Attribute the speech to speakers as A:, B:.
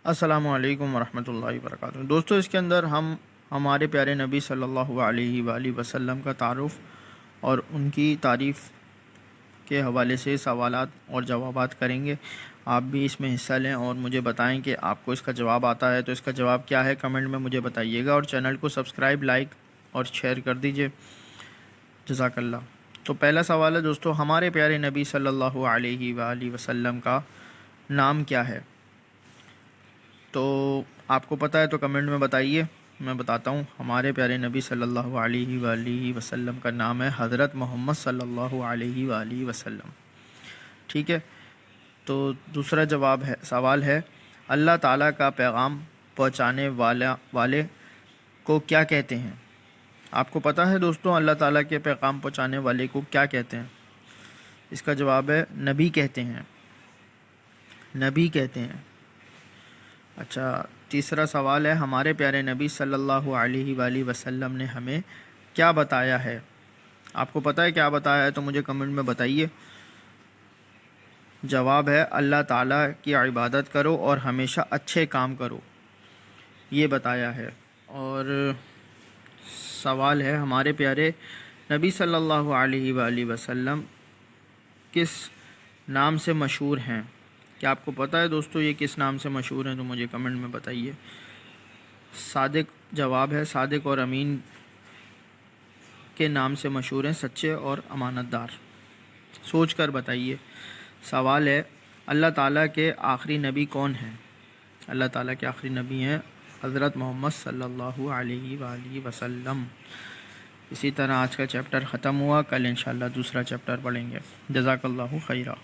A: السلام علیکم ورحمۃ اللہ وبرکاتہ۔ دوستو، اس کے اندر ہم ہمارے پیارے نبی صلی اللہ علیہ وآلہ وسلم کا تعارف اور ان کی تعریف کے حوالے سے سوالات اور جوابات کریں گے۔ آپ بھی اس میں حصہ لیں اور مجھے بتائیں کہ آپ کو اس کا جواب آتا ہے تو اس کا جواب کیا ہے، کمنٹ میں مجھے بتائیے گا، اور چینل کو سبسکرائب، لائک اور شیئر کر دیجئے، جزاک اللہ۔ تو پہلا سوال ہے دوستو، ہمارے پیارے نبی صلی اللہ علیہ وآلہ وسلم کا نام کیا ہے؟ تو آپ کو پتہ ہے تو کمنٹ میں بتائیے، میں بتاتا ہوں۔ ہمارے پیارے نبی صلی اللہ علیہ وآلہ وسلم کا نام ہے حضرت محمد صلی اللہ علیہ وآلہ وسلم، ٹھیک ہے۔ تو دوسرا سوال ہے، اللہ تعالیٰ کا پیغام پہنچانے والے کو کیا کہتے ہیں؟ آپ کو پتہ ہے دوستوں اللہ تعالیٰ کے پیغام پہنچانے والے کو کیا کہتے ہیں؟ اس کا جواب ہے نبی کہتے ہیں، نبی کہتے ہیں۔ اچھا، تیسرا سوال ہے، ہمارے پیارے نبی صلی اللہ علیہ وآلہ وسلم نے ہمیں کیا بتایا ہے؟ آپ کو پتہ ہے کیا بتایا ہے تو مجھے کمنٹ میں بتائیے۔ جواب ہے اللہ تعالیٰ کی عبادت کرو اور ہمیشہ اچھے کام کرو، یہ بتایا ہے۔ اور سوال ہے، ہمارے پیارے نبی صلی اللہ علیہ وآلہ وسلم کس نام سے مشہور ہیں؟ کیا آپ کو پتہ ہے دوستو یہ کس نام سے مشہور ہیں تو مجھے کمنٹ میں بتائیے۔ صادق جواب ہے، صادق اور امین کے نام سے مشہور ہیں، سچے اور امانت دار۔ سوچ کر بتائیے۔ سوال ہے، اللہ تعالیٰ کے آخری نبی کون ہیں؟ اللہ تعالیٰ کے آخری نبی ہیں حضرت محمد صلی اللہ علیہ وآلہ وسلم۔ اسی طرح آج کا چیپٹر ختم ہوا، کل انشاءاللہ دوسرا چیپٹر پڑھیں گے۔ جزاک اللہ خیرہ۔